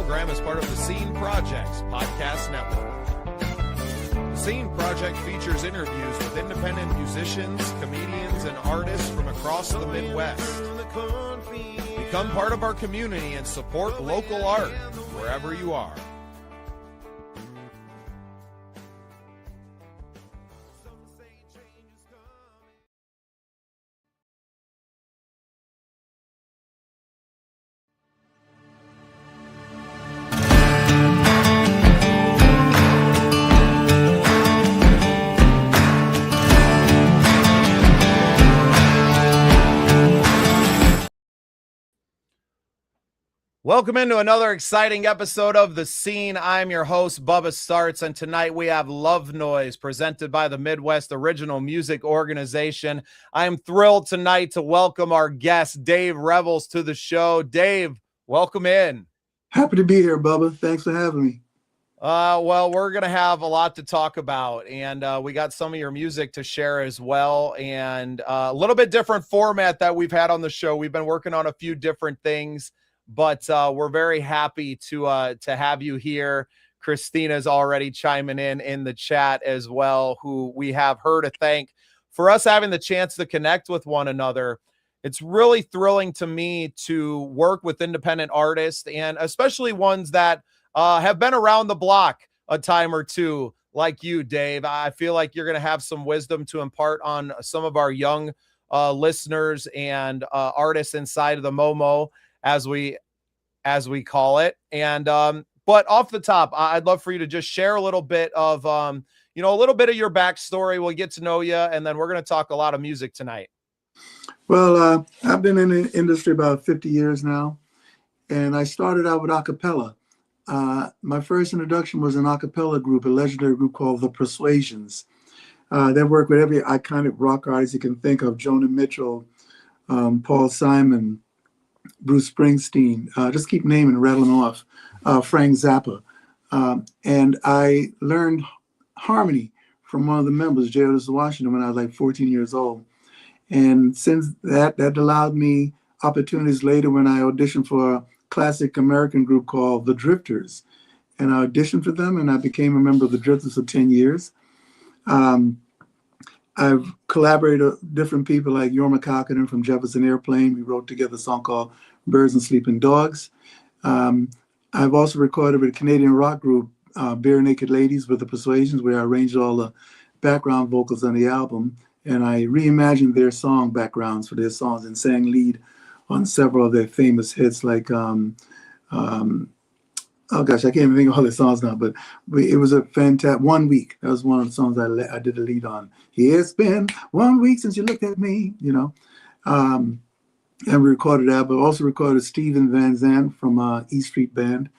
program is part of the Scene Project's podcast network. The Scene Project features interviews with independent musicians, comedians, and artists from across the Midwest. Become part of our community and support local art wherever you are. Welcome into another exciting episode of The Scene. I'm your host, Bubba Starts, and tonight we have Love Noise presented by the Midwest Original Music Organization. I'm thrilled tonight to welcome our guest, Dave Revels, to the show. Dave, welcome in. Happy to be here, Bubba. Thanks for having me. Well, we're going to have a lot to talk about, and we got some of your music to share as well, and a little bit different format that we've had on the show. We've been working on a few different things, but we're very happy to have you here. Christina's already chiming in the chat as well, who we have her to thank for us having the chance to connect with one another. It's really thrilling to me to work with independent artists, and especially ones that have been around the block a time or two, like you, Dave. I feel like you're going to have some wisdom to impart on some of our young listeners and artists inside of the MOMO, as we call it. And but off the top, I'd love for you to just share a little bit of a little bit of your backstory. We'll get to know you, and then we're going to talk a lot of music tonight. Well, I've been in the industry about 50 years now, and I started out with a cappella. My first introduction was an a cappella group, a legendary group called The Persuasions. They work with every iconic rock artist you can think of: Joni Mitchell, Paul Simon, Bruce Springsteen, just keep naming, rattling off, Frank Zappa. And I learned harmony from one of the members, J. Otis Washington, when I was like 14 years old. And since that allowed me opportunities later when I auditioned for a classic American group called The Drifters. And I auditioned for them, and I became a member of The Drifters for 10 years. I've collaborated with different people like Yorma Kakinen from Jefferson Airplane. We wrote together a song called Birds and Sleeping Dogs. I've also recorded with a Canadian rock group, Bare Naked Ladies with The Persuasions, where I arranged all the background vocals on the album. And I reimagined their song backgrounds for their songs and sang lead on several of their famous hits like, oh gosh, I can't even think of all the songs now, but it was a fantastic 1 week. That was one of the songs I did a lead on. It's been 1 week since you looked at me, and we recorded that, but also recorded Steven Van Zandt from E Street Band.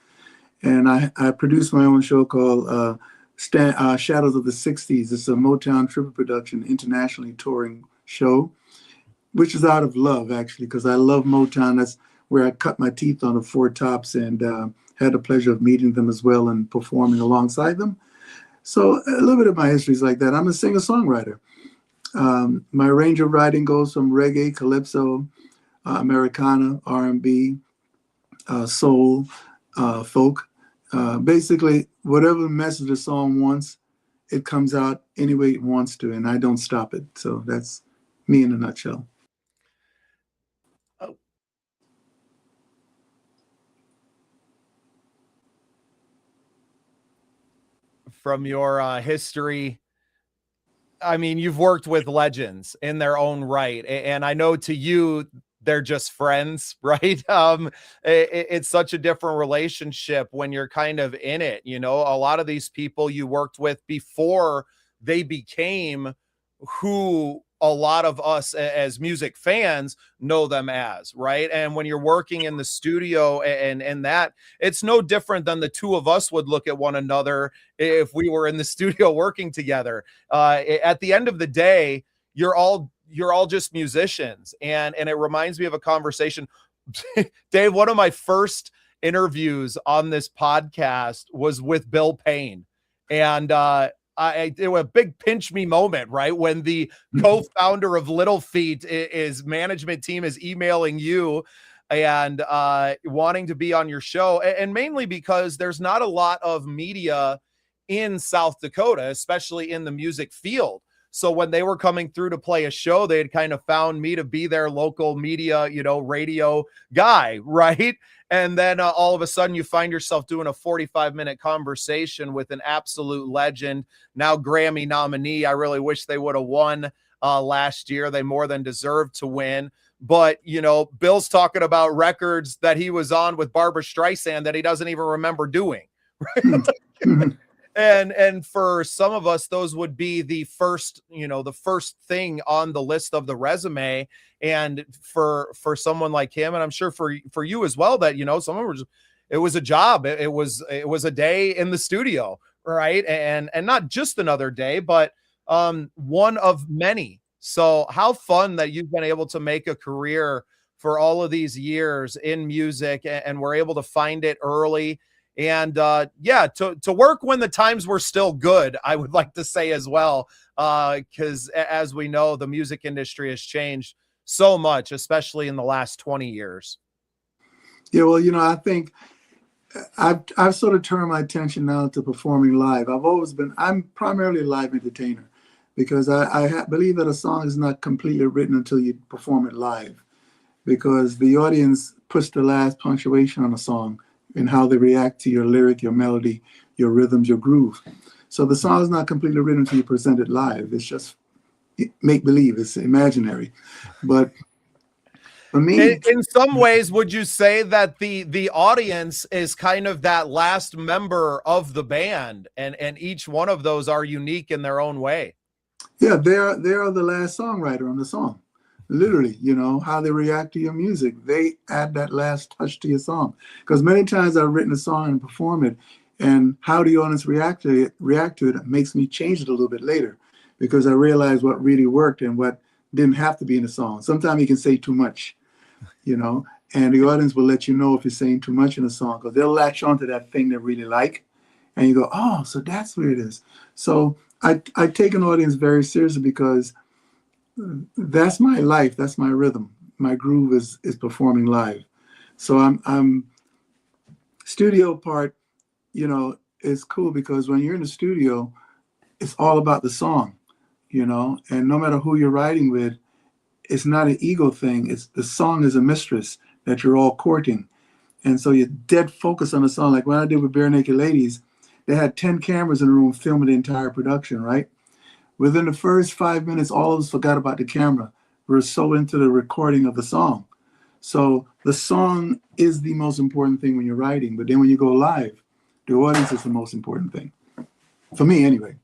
And I produced my own show called Shadows of the 60s. It's a Motown triple production, internationally touring show, which is out of love, actually, because I love Motown. That's where I cut my teeth on the Four Tops, and had the pleasure of meeting them as well and performing alongside them. So a little bit of my history is like that. I'm a singer-songwriter. My range of writing goes from reggae, calypso, Americana, R&B, soul, folk. Basically, whatever message the song wants, it comes out any way it wants to, and I don't stop it. So that's me in a nutshell. From your history, I mean, you've worked with legends in their own right, and I know to you they're just friends, right? It's such a different relationship when you're kind of in it. A lot of these people you worked with before they became who a lot of us as music fans know them as, right? And when you're working in the studio and that, it's no different than the two of us would look at one another if we were in the studio working together. At the end of the day, you're all just musicians. And it reminds me of a conversation. Dave, one of my first interviews on this podcast was with Bill Payne. And it was a big pinch me moment, right? When the co-founder of Little Feat, his management team is emailing you and wanting to be on your show, and mainly because there's not a lot of media in South Dakota, especially in the music field. So when they were coming through to play a show, they had kind of found me to be their local media, radio guy, right? And then all of a sudden you find yourself doing a 45-minute conversation with an absolute legend, now Grammy nominee. I really wish they would have won last year. They more than deserved to win. But, Bill's talking about records that he was on with Barbara Streisand that he doesn't even remember doing. Right? And for some of us, those would be the first thing on the list of the resume. And for someone like him, and I'm sure for you as well, that, someone was, it was a job. It was a day in the studio, right? And not just another day, but one of many. So how fun that you've been able to make a career for all of these years in music, and we're able to find it early. And to work when the times were still good, I would like to say as well, because as we know, the music industry has changed so much, especially in the last 20 years. Yeah, well, I think I've sort of turned my attention now to performing live. I'm primarily a live entertainer, because I believe that a song is not completely written until you perform it live, because the audience puts the last punctuation on a song and how they react to your lyric, your melody, your rhythms, your groove. So the song is not completely written until you present it live. It's just make-believe. It's imaginary. But for me... In some ways, would you say that the audience is kind of that last member of the band, and each one of those are unique in their own way? Yeah, they are the last songwriter on the song. Literally, how they react to your music. They add that last touch to your song. Because many times I've written a song and perform it, and how the audience react to it makes me change it a little bit later, because I realize what really worked and what didn't have to be in the song. Sometimes you can say too much, and the audience will let you know if you're saying too much in a song, because they'll latch onto that thing they really like, and you go, oh, so that's where it is. So I take an audience very seriously, because that's my life. That's my rhythm. My groove is performing live. So I'm studio part, is cool, because when you're in the studio, it's all about the song, and no matter who you're writing with, it's not an ego thing. It's the song is a mistress that you're all courting. And so you're dead focused on the song. Like when I did with Bare Naked Ladies, they had 10 cameras in the room filming the entire production, right? Within the first 5 minutes, all of us forgot about the camera. We were so into the recording of the song. So the song is the most important thing when you're writing. But then when you go live, the audience is the most important thing. For me, anyway.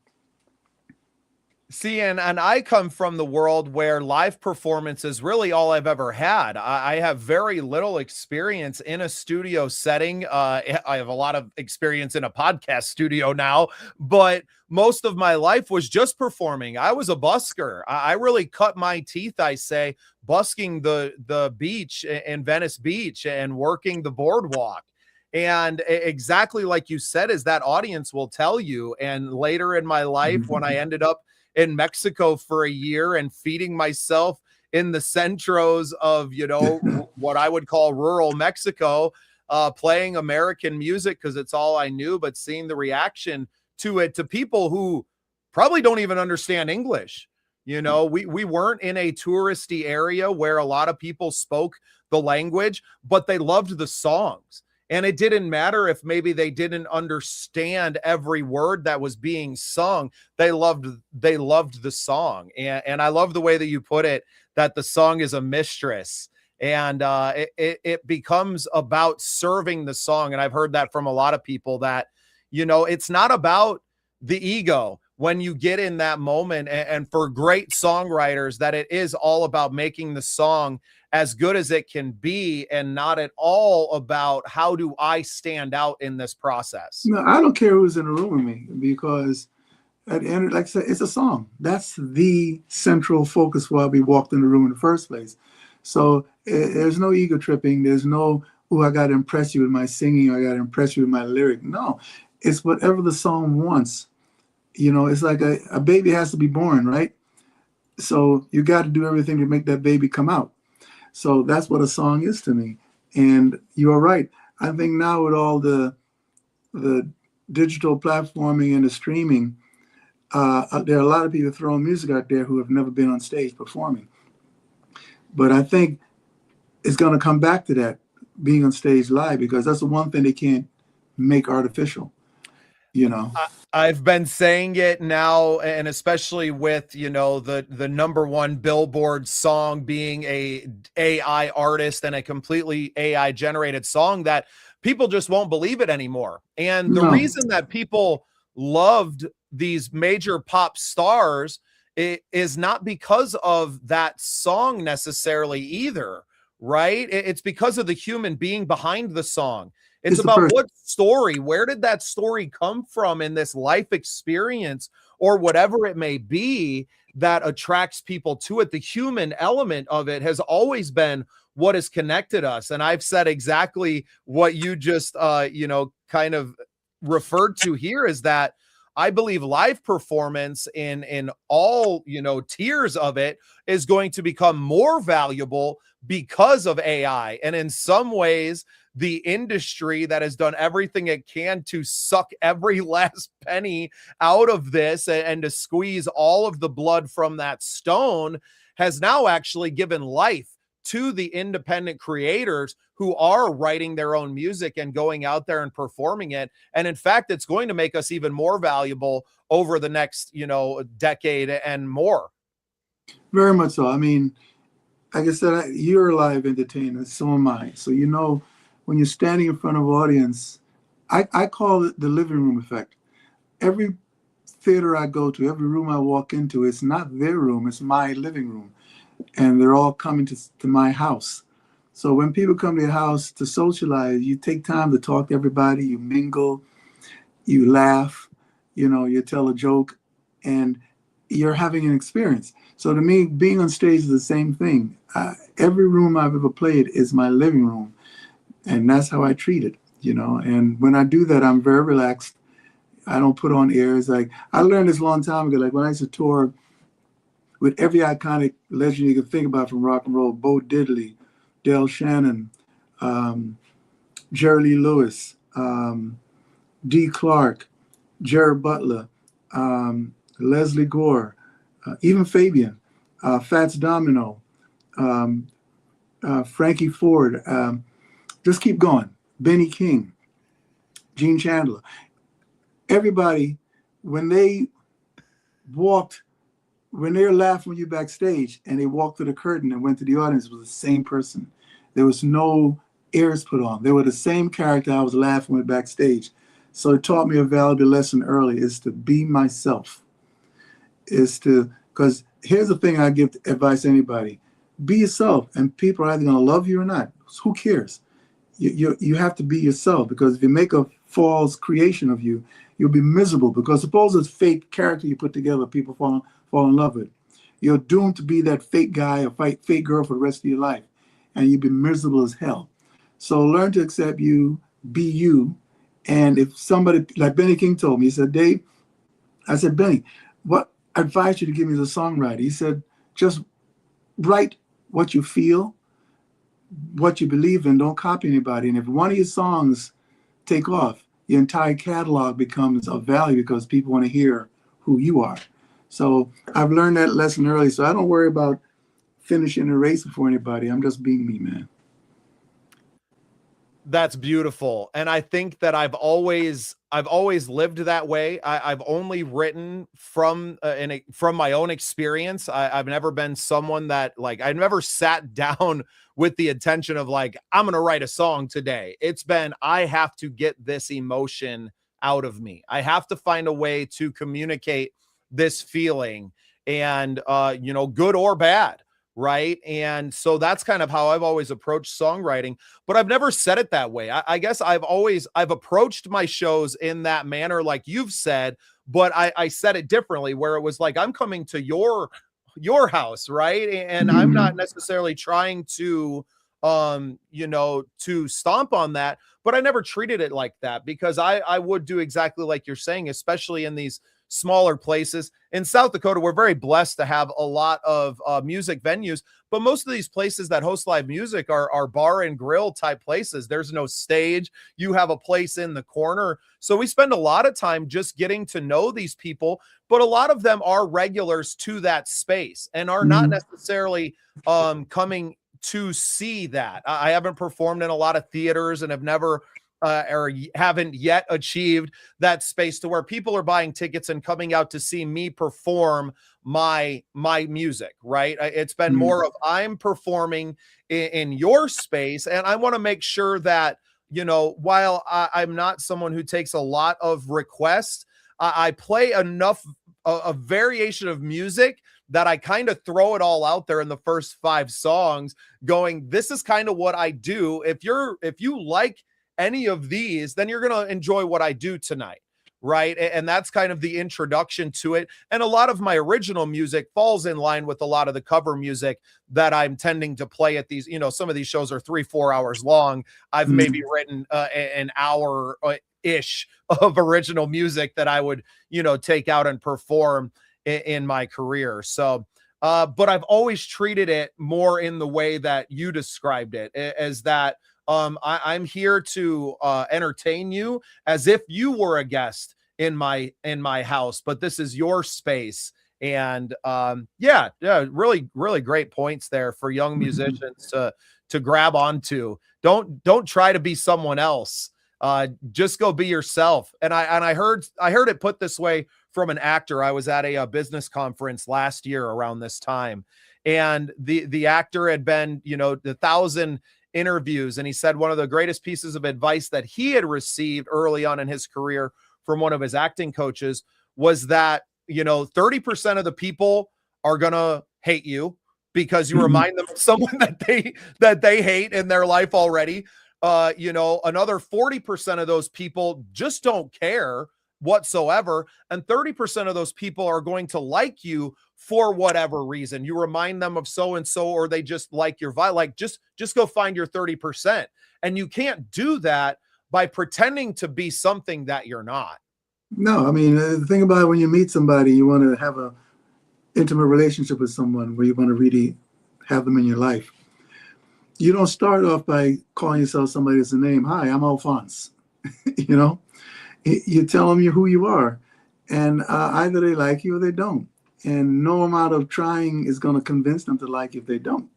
See, and I come from the world where live performance is really all I've ever had. I have very little experience in a studio setting. I have a lot of experience in a podcast studio now, but most of my life was just performing. I was a busker. I really cut my teeth, I say, busking the beach in Venice Beach and working the boardwalk. And exactly like you said, is that audience will tell you. And later in my life, when I ended up in Mexico for a year and feeding myself in the centros of, what I would call rural Mexico, playing American music because it's all I knew, but seeing the reaction to it to people who probably don't even understand English. We weren't in a touristy area where a lot of people spoke the language, but they loved the songs. And it didn't matter if maybe they didn't understand every word that was being sung. They loved the song. And I love the way that you put it, that the song is a mistress. And it becomes about serving the song. And I've heard that from a lot of people, that, it's not about the ego when you get in that moment. And for great songwriters, that it is all about making the song as good as it can be, and not at all about how do I stand out in this process. No, I don't care who's in the room with me, because at the end, like I said, it's a song. That's the central focus why we walked in the room in the first place. So there's no ego tripping. There's no, I got to impress you with my singing, or I got to impress you with my lyric. No, it's whatever the song wants. It's like a baby has to be born, right? So you got to do everything to make that baby come out. So that's what a song is to me. And you are right. I think now with all the digital platforming and the streaming, there are a lot of people throwing music out there who have never been on stage performing. But I think it's going to come back to that, being on stage live, because that's the one thing they can't make artificial, you know. I've been saying it now, and especially with, you know, the #1 Billboard song being a AI artist and a completely AI generated song, that people just won't believe it anymore. And the No, reason that people loved these major pop stars, it is not because of that song necessarily either, right? It's because of the human being behind the song. It's it's the about person. what story, where did that story come from in this life experience or whatever it may be that attracts people to it. The human element of it has always been what has connected us. And I've said exactly what you just, kind of referred to here, is that I believe live performance in all, tiers of it is going to become more valuable because of AI. And in some ways, the industry that has done everything it can to suck every last penny out of this and to squeeze all of the blood from that stone has now actually given life to the independent creators who are writing their own music and going out there and performing it. And in fact, it's going to make us even more valuable over the next, decade and more. Very much so. I mean, like I said, you're a live entertainer, so am I. So, when you're standing in front of an audience, I call it the living room effect. Every theater I go to, every room I walk into, it's not their room, it's my living room. And they're all coming to my house. So when people come to your house to socialize, you take time to talk to everybody, you mingle, you laugh, you tell a joke, and you're having an experience. So to me, being on stage is the same thing. Every room I've ever played is my living room, and that's how I treat it, And when I do that, I'm very relaxed. I don't put on airs. Like, I learned this a long time ago. Like, when I used to tour with every iconic legend you can think about from rock and roll: Bo Diddley, Del Shannon, Jerry Lee Lewis, Dee Clark, Jared Butler, Leslie Gore, even Fabian, Fats Domino, Frankie Ford, just keep going. Benny King, Gene Chandler. Everybody, when they were laughing with you backstage and they walked to the curtain and went to the audience, it was the same person. There was no airs put on. They were the same character I was laughing with backstage. So it taught me a valuable lesson early, is to be myself. Because here's the thing I give advice to anybody: be yourself, and people are either going to love you or not. Who cares? You have to be yourself, because if you make a false creation of you, you'll be miserable. Because suppose it's fake character you put together, people fall in love with. You're doomed to be that fake guy or fake girl for the rest of your life, and you'll be miserable as hell. So learn to accept you, be you. And if somebody, like Benny King told me, he said, Dave, I said, Benny, what advice you to give me as a songwriter? He said, just write what you feel, what you believe in, don't copy anybody. And if one of your songs take off, your entire catalog becomes of value, because people want to hear who you are. So I've learned that lesson early. So I don't worry about finishing a race before anybody. I'm just being me, man. That's beautiful. And I think that I've always lived that way. I've only written from my own experience. I've never been someone that, like, I've never sat down with the intention of, like, I'm going to write a song today. It's been, I have to get this emotion out of me. I have to find a way to communicate this feeling, and good or bad. Right. And so that's kind of how I've always approached songwriting, but I've never said it that way. I guess I've approached my shows in that manner, like you've said, but I said it differently, where it was like, I'm coming to your house, right? And I'm not necessarily trying to to stomp on that, but I never treated it like that, because I would do exactly like you're saying, especially in these smaller places. In South Dakota, we're very blessed to have a lot of music venues, but most of these places that host live music are bar and grill type places. There's no stage. You have a place in the corner. So we spend a lot of time just getting to know these people, but a lot of them are regulars to that space and are not necessarily coming to see that. I haven't performed in a lot of theaters and have never or haven't yet achieved that space to where people are buying tickets and coming out to see me perform my music, right? It's been more of I'm performing in your space, and I want to make sure that, you know, while I'm not someone who takes a lot of requests, I play enough a variation of music that I kind of throw it all out there in the first 5 songs going, this is kind of what I do. If you like any of these, then you're going to enjoy what I do tonight. Right. And that's kind of the introduction to it. And a lot of my original music falls in line with a lot of the cover music that I'm tending to play at these. You know, some of these shows are 3-4 hours long. I've maybe written an hour ish of original music that I would, you know, take out and perform in my career. So, but I've always treated it more in the way that you described it, as that I'm here to entertain you as if you were a guest in my house, but this is your space. And yeah, really, really great points there for young musicians to grab onto. Don't try to be someone else. Just go be yourself. And I heard it put this way from an actor. I was at a business conference last year around this time, and the actor had been, you know, the 1,000 interviews, and he said one of the greatest pieces of advice that he had received early on in his career from one of his acting coaches was that, you know, 30% of the people are gonna hate you because you remind them of someone that they hate in their life already. You know, another 40% of those people just don't care whatsoever, and 30% of those people are going to like you for whatever reason. You remind them of so and so, or they just like your vibe. Like just go find your 30%, and you can't do that by pretending to be something that you're not. No, I mean, the thing about it, when you meet somebody, you want to have a intimate relationship with someone where you want to really have them in your life. You don't start off by calling yourself somebody else's name. Hi, I'm Alphonse. You know, you tell them who you are, and either they like you or they don't. And no amount of trying is going to convince them to like you if they don't.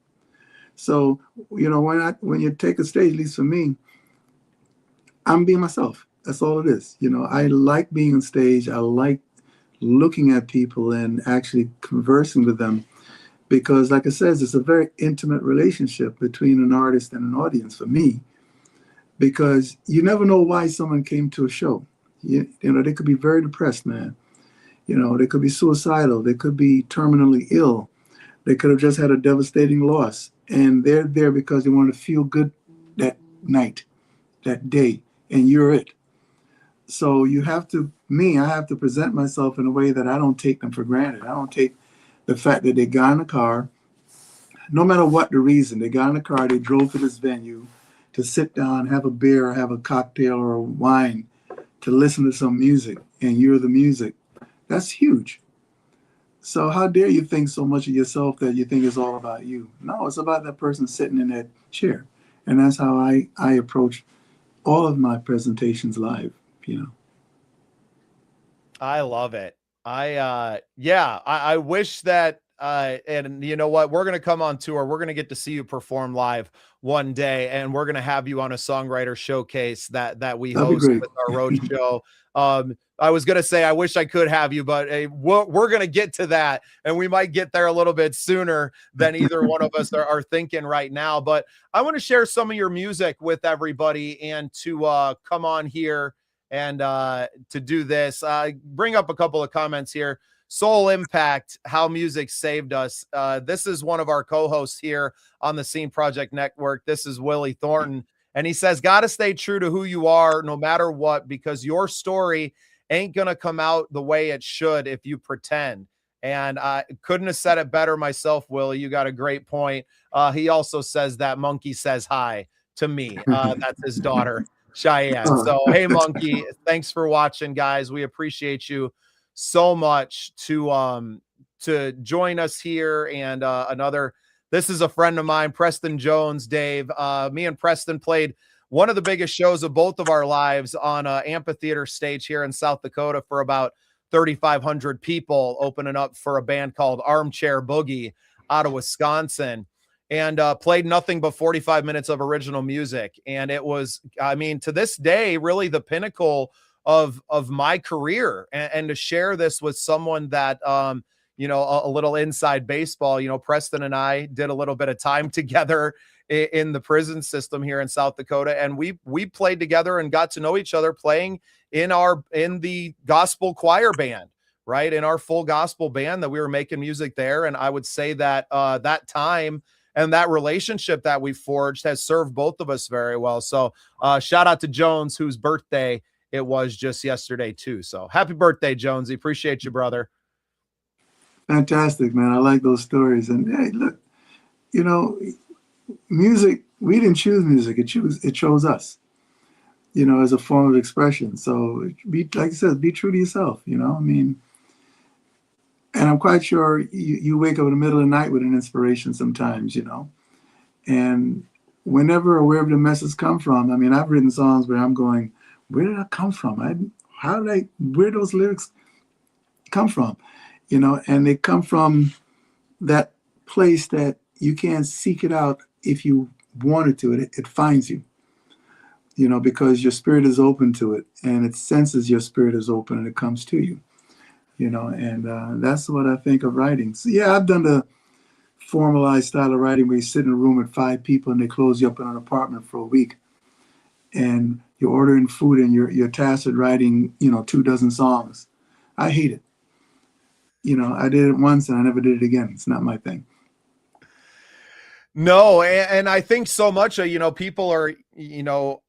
So, you know, when you take a stage, at least for me, I'm being myself. That's all it is. You know, I like being on stage. I like looking at people and actually conversing with them, because, like I said, it's a very intimate relationship between an artist and an audience for me, because you never know why someone came to a show. You know, they could be very depressed, man. You know, they could be suicidal. They could be terminally ill. They could have just had a devastating loss. And they're there because they want to feel good that night, that day, and you're it. So I have to present myself in a way that I don't take them for granted. I don't take the fact that they got in a car, no matter what the reason, they got in a car, they drove to this venue to sit down, have a beer, have a cocktail or a wine, to listen to some music, and you're the music. That's huge. So how dare you think so much of yourself that you think it's all about you? No, it's about that person sitting in that chair. And that's how I approach all of my presentations live, you know. I love it. I wish that and you know what, we're going to come on tour. We're going to get to see you perform live one day, and we're going to have you on a songwriter showcase that we host with our road show. I was going to say I wish I could have you, but we're going to get to that, and we might get there a little bit sooner than either one of us are thinking right now. But I want to share some of your music with everybody, and to come on here and to do this. Bring up a couple of comments here. Soul Impact, how music saved us. This is one of our co-hosts here on the Scene Project Network. This is Willie Thornton, and he says, gotta stay true to who you are no matter what, because your story ain't gonna come out the way it should if you pretend. And I couldn't have said it better myself, Willie. You got a great point. He also says that Monkey says hi to me. That's his daughter, Cheyenne. So, hey, Monkey, thanks for watching, guys. We appreciate you so much to join us here. And this is a friend of mine, Preston Jones. Dave, me and Preston played one of the biggest shows of both of our lives on an amphitheater stage here in South Dakota for about 3,500 people, opening up for a band called Armchair Boogie out of Wisconsin, and played nothing but 45 minutes of original music. And it was, I mean, to this day, really the pinnacle of my career. And to share this with someone that, you know, a little inside baseball, you know, Preston and I did a little bit of time together in the prison system here in South Dakota. And we played together and got to know each other playing in the gospel choir band, right? In our full gospel band that we were making music there. And I would say that that time and that relationship that we forged has served both of us very well. So shout out to Jones, whose birthday it was just yesterday too. So happy birthday, Jonesy. Appreciate you, brother. Fantastic, man. I like those stories. And hey, look, you know, music, we didn't choose music. It chose us, you know, as a form of expression. So be, like I said, be true to yourself, you know, I mean, and I'm quite sure you wake up in the middle of the night with an inspiration sometimes, you know, and whenever or wherever the message come from, I mean, I've written songs where I'm going, where did that come from? Where those lyrics come from? You know, and they come from that place that you can't seek it out if you wanted to. It finds you, you know, because your spirit is open to it, and it senses your spirit is open and it comes to you, you know, and that's what I think of writing. So, yeah, I've done the formalized style of writing where you sit in a room with 5 people and they close you up in an apartment for a week, and you're ordering food and you're tasked with writing, you know, 24 songs. I hate it. You know, I did it once and I never did it again. It's not my thing. No, and I think so much, you know, people are, you know,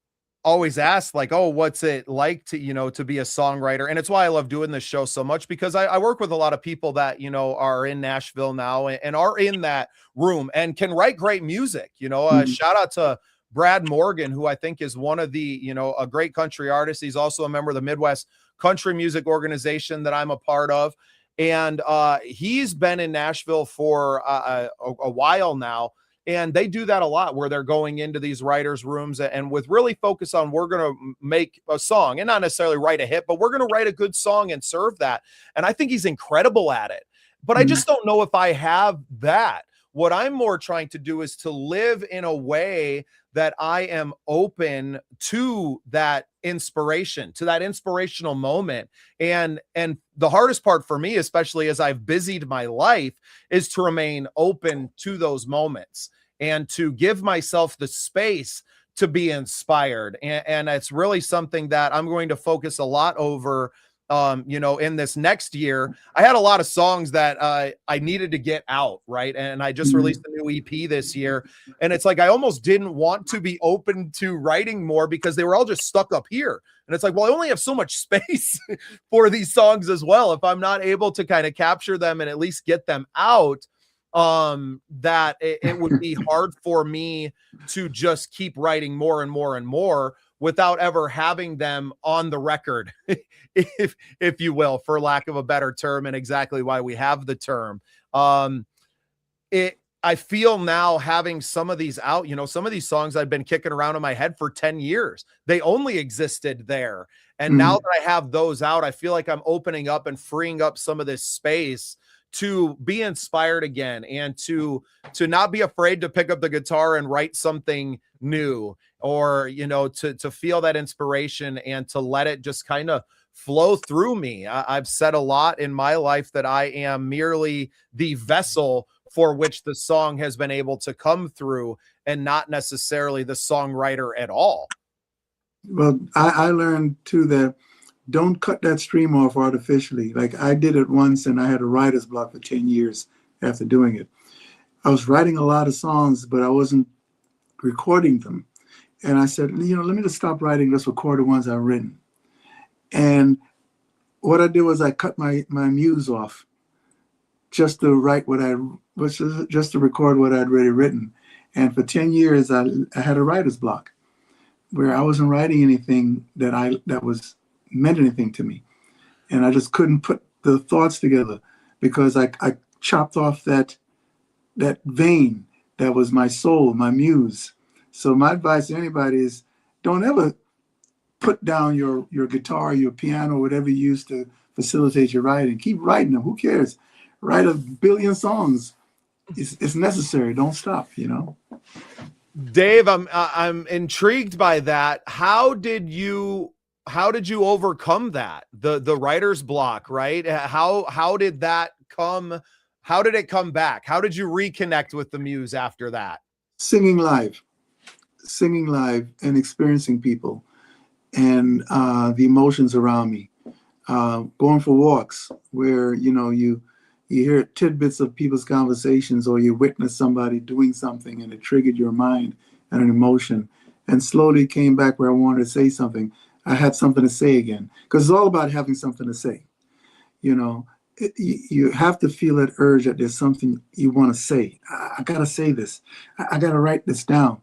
always ask like, oh, what's it like to, you know, to be a songwriter? And it's why I love doing this show so much, because I work with a lot of people that, you know, are in Nashville now and are in that room and can write great music. You know, shout out to Brad Morgan, who I think is one of the, you know, a great country artist. He's also a member of the Midwest Country Music Organization that I'm a part of. And he's been in Nashville for a while now. And they do that a lot where they're going into these writers' rooms and with really focus on, we're going to make a song and not necessarily write a hit, but we're going to write a good song and serve that. And I think he's incredible at it. But I just don't know if I have that. What I'm more trying to do is to live in a way that I am open to that inspiration, to that inspirational moment. And the hardest part for me, especially as I've busied my life, is to remain open to those moments and to give myself the space to be inspired. And it's really something that I'm going to focus a lot over. You know, in this next year, I had a lot of songs that I needed to get out, right? And I just released a new EP this year, and it's like I almost didn't want to be open to writing more because they were all just stuck up here. And it's like, well, I only have so much space for these songs as well. If I'm not able to kind of capture them and at least get them out, that it would be hard for me to just keep writing more and more and more without ever having them on the record, if you will, for lack of a better term, and exactly why we have the term. I feel now having some of these out, you know, some of these songs I've been kicking around in my head for 10 years. They only existed there. And now that I have those out, I feel like I'm opening up and freeing up some of this space to be inspired again and to not be afraid to pick up the guitar and write something new, or, you know, to feel that inspiration and to let it just kind of flow through me. I've said a lot in my life that I am merely the vessel for which the song has been able to come through and not necessarily the songwriter at all. Well, I learned too that don't cut that stream off artificially. Like I did it once and I had a writer's block for 10 years after doing it. I was writing a lot of songs, but I wasn't recording them. And I said, you know, let me just stop writing, let's record the ones I've written. And what I did was I cut my muse off just to write just to record what I'd already written. And for 10 years, I had a writer's block where I wasn't writing anything that was meant anything to me. And I just couldn't put the thoughts together, because I chopped off that vein that was my soul, my muse. So my advice to anybody is, don't ever put down your guitar, your piano, whatever you use to facilitate your writing. Keep writing them. Who cares? Write a billion songs. It's necessary. Don't stop, you know. Dave, I'm intrigued by that. How did you overcome that? The writer's block, right? How did that come? How did it come back? How did you reconnect with the muse after that? Singing live and experiencing people and the emotions around me. Going for walks where, you know, you hear tidbits of people's conversations, or you witness somebody doing something and it triggered your mind and an emotion, and slowly came back where I wanted to say something. I had something to say again, because it's all about having something to say. You know, you have to feel that urge that there's something you want to say. I got to say this. I got to write this down.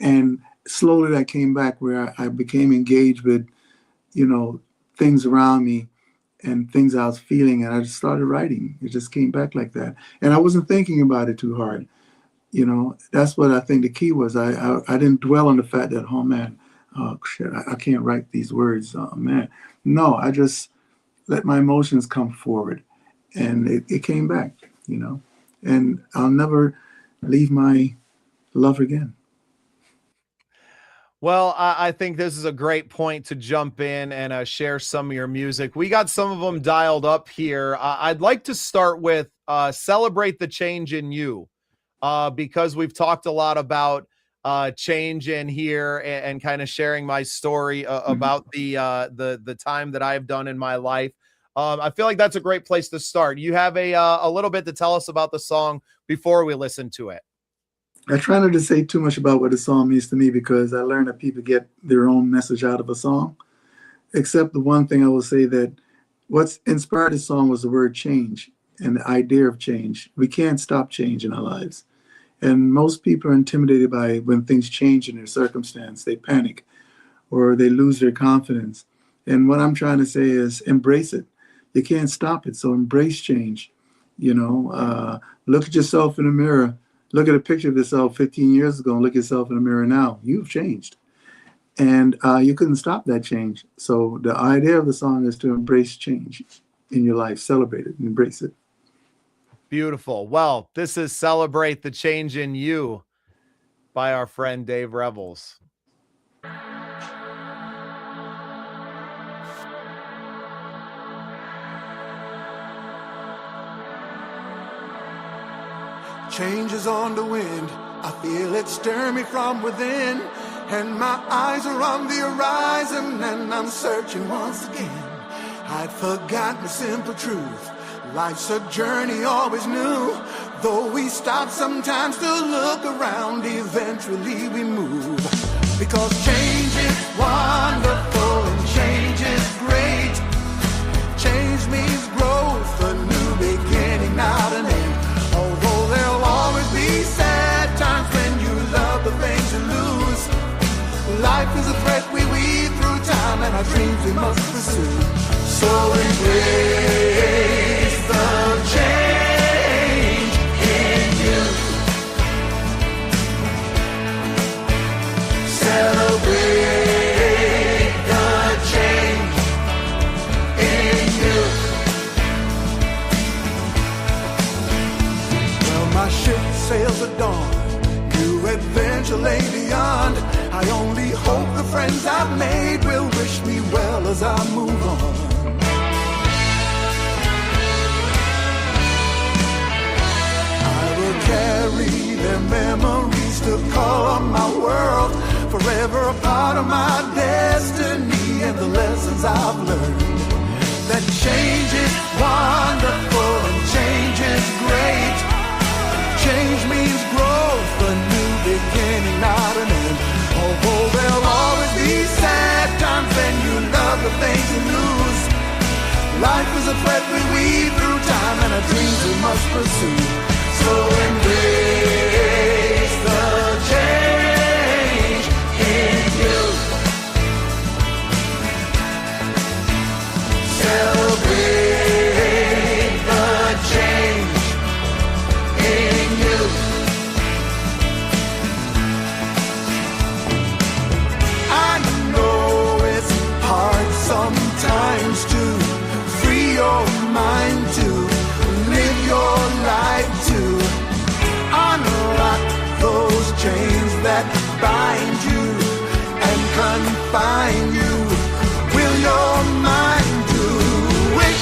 And slowly that came back where I became engaged with, you know, things around me and things I was feeling, and I just started writing. It just came back like that. And I wasn't thinking about it too hard. You know, that's what I think the key was. I didn't dwell on the fact that, oh man, shit, I can't write these words, oh man. No, I just let my emotions come forward, and it came back, you know. And I'll never leave my love again. Well, I think this is a great point to jump in and share some of your music. We got some of them dialed up here. I'd like to start with Celebrate the Change in You, because we've talked a lot about change in here, and kind of sharing my story about the time that I've done in my life. I feel like that's a great place to start. You have a little bit to tell us about the song before we listen to it. I try not to say too much about what a song means to me, because I learned that people get their own message out of a song. Except the one thing I will say, that what's inspired the song was the word change and the idea of change. We can't stop change in our lives. And most people are intimidated by when things change in their circumstance. They panic or they lose their confidence. And what I'm trying to say is embrace it. You can't stop it. So embrace change. You know, look at yourself in the mirror. Look at a picture of yourself 15 years ago and look at yourself in the mirror now. You've changed. And you couldn't stop that change. So the idea of the song is to embrace change in your life. Celebrate it, embrace it. Beautiful. Well, this is Celebrate the Change in You by our friend Dave Revels. Change is on the wind, I feel it stir me from within, and my eyes are on the horizon, and I'm searching once again. I'd forgotten the simple truth, life's a journey always new. Though we stop sometimes to look around, eventually we move. Because change is wonderful and change is great. Change means growth, a new beginning, not an end. Although there'll always be sad times when you love the things you lose. Life is a thread we weave through time, and our dreams we must pursue. So embrace the change in you. Celebrate the change in you. Well, my ship sails at dawn, new adventure lay beyond. I only hope the friends I've made will wish me well as I move on. Carry their memories to color my world, forever a part of my destiny and the lessons I've learned. That change is wonderful and change is great. Change means growth, a new beginning, not an end. Although there'll always be sad times when you love the things you lose. Life is a thread we weave through time, and our dreams we must pursue. So embrace the change in you. Celebrate chains that bind you and confine you. Will your mind do it?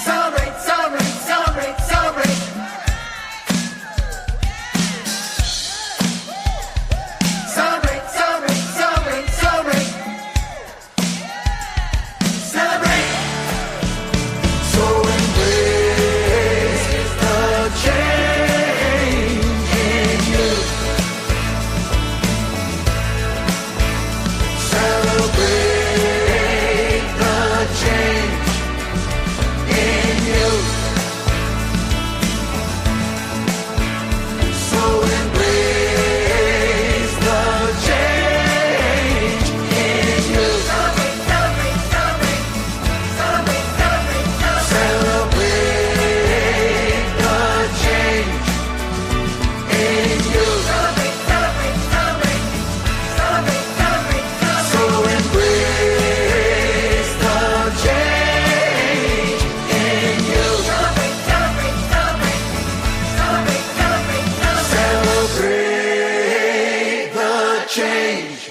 Celebrate, celebrate, celebrate, celebrate. Celebrate, celebrate, celebrate, celebrate. Celebrate. So embrace the change in you. Celebrate the change in you. So embrace the change in you. Celebrate, celebrate, celebrate. Celebrate, celebrate, celebrate. Celebrate the change in you. Celebrate, celebrate, celebrate. Celebrate, celebrate, celebrate. So embrace the change in you. Celebrate, celebrate, celebrate. Celebrate, celebrate, celebrate. Celebrate the change.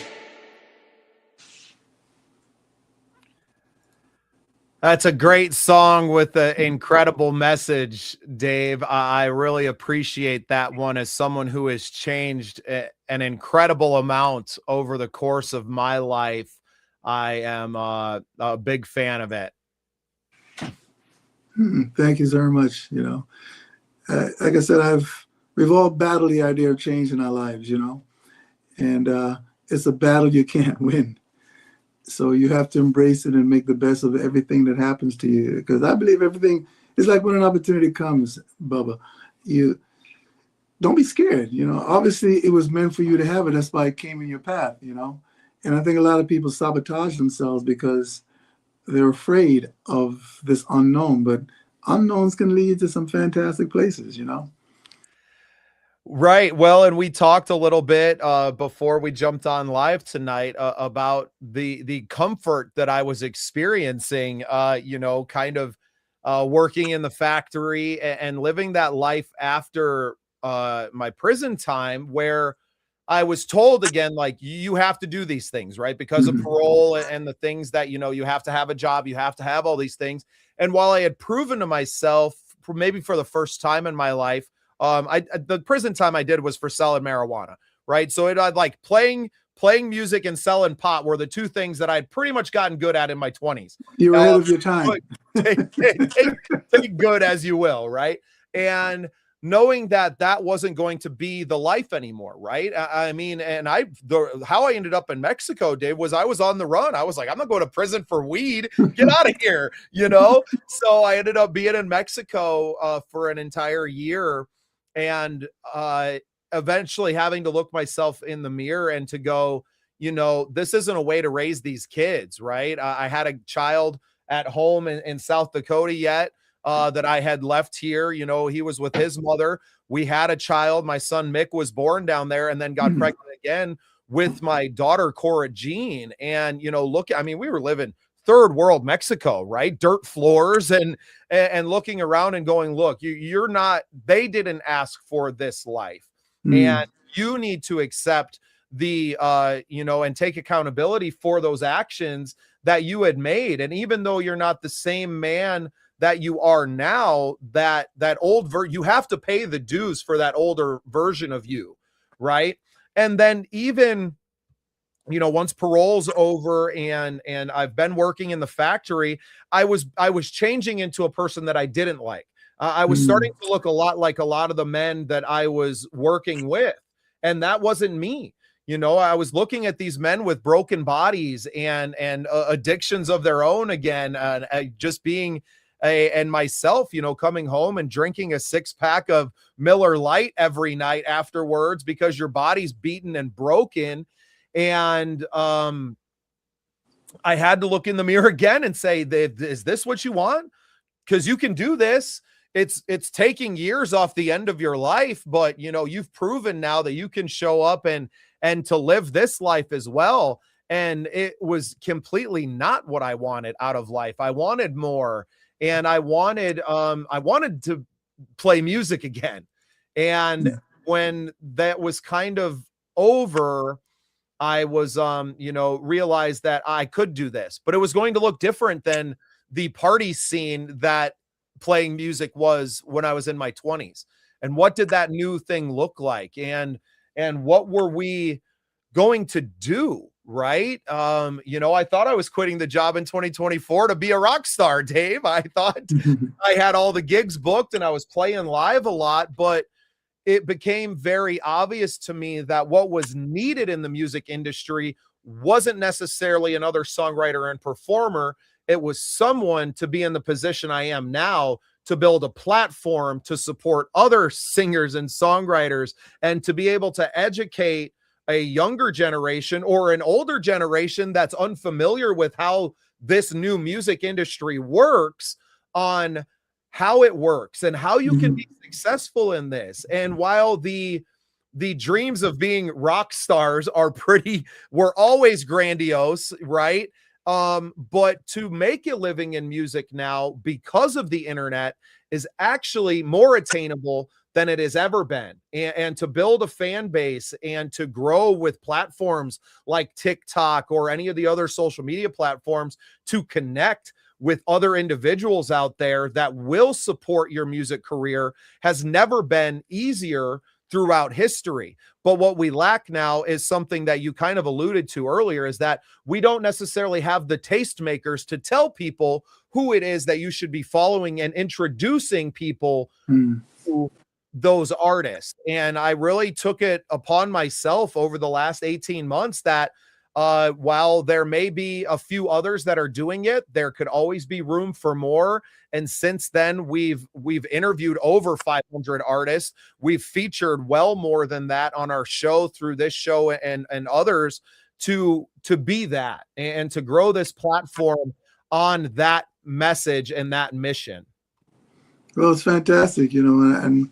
That's a great song with an incredible message, Dave. I really appreciate that one as someone who has changed an incredible amount over the course of my life. I am a big fan of it. Thank you very much. You know, like I said, we've all battled the idea of change in our lives, you know, and it's a battle you can't win. So you have to embrace it and make the best of everything that happens to you. Because I believe everything is like when an opportunity comes, Bubba, you don't be scared. You know, obviously it was meant for you to have it. That's why it came in your path, you know. And I think a lot of people sabotage themselves because they're afraid of this unknown. But unknowns can lead to some fantastic places, you know. Right. Well, and we talked a little bit before we jumped on live tonight about the comfort that I was experiencing, you know, kind of working in the factory and living that life after my prison time, where I was told again, like, you have to do these things, right? Because of parole and the things that, you know, you have to have a job, you have to have all these things. And while I had proven to myself, maybe for the first time in my life, the prison time I did was for selling marijuana, right? So I'd like playing music and selling pot were the two things that I'd pretty much gotten good at in my 20s. You're ahead of your time. Take good as you will, right? And knowing that that wasn't going to be the life anymore, right? I mean, and how I ended up in Mexico, Dave, was I was on the run. I was like, I'm not going to prison for weed. Get out of here, you know? So I ended up being in Mexico for an entire year, and eventually having to look myself in the mirror and to go, you know, this isn't a way to raise these kids, right? I had a child at home in South Dakota yet that I had left here. You know, he was with his mother. We had a child. My son Mick was born down there and then got pregnant again with my daughter Cora Jean. And, you know, I mean, we were living third world Mexico, right? Dirt floors and looking around and going, look, you're not, they didn't ask for this life. And you need to accept the, you know, and take accountability for those actions that you had made. And even though you're not the same man that you are now, that you have to pay the dues for that older version of you, right? And then even, you know, once parole's over and I've been working in the factory, I was changing into a person that I didn't like. I was starting to look a lot like a lot of the men that I was working with, and that wasn't me. You know, I was looking at these men with broken bodies and addictions of their own again, just being and myself, you know, coming home and drinking a 6-pack of Miller Lite every night afterwards because your body's beaten and broken. And I had to look in the mirror again and say, is this what you want? Because you can do this. It's taking years off the end of your life, but you know, you've proven now that you can show up and to live this life as well. And it was completely not what I wanted out of life. I wanted more. And I wanted to play music again. And when that was kind of over, I was, realized that I could do this, but it was going to look different than the party scene that playing music was when I was in my 20s. And what did that new thing look like? And what were we going to do? Right. I thought I was quitting the job in 2024 to be a rock star, Dave. I thought I had all the gigs booked and I was playing live a lot, but it became very obvious to me that what was needed in the music industry wasn't necessarily another songwriter and performer. It was someone to be in the position I am now, to build a platform to support other singers and songwriters, and to be able to educate a younger generation or an older generation that's unfamiliar with how this new music industry works, on how it works and how you can be successful in this. And while the dreams of being rock stars were always grandiose, right? But to make a living in music now, because of the internet, is actually more attainable than it has ever been. And to build a fan base and to grow with platforms like TikTok or any of the other social media platforms, to connect with other individuals out there that will support your music career, has never been easier throughout history. But what we lack now is something that you kind of alluded to earlier, is that we don't necessarily have the tastemakers to tell people who it is that you should be following and introducing people to those artists. And I really took it upon myself over the last 18 months that while there may be a few others that are doing it, there could always be room for more. And since then, we've interviewed over 500 artists. We've featured well more than that on our show, through this show and others, to be that and to grow this platform on that message and that mission. Well, it's fantastic, and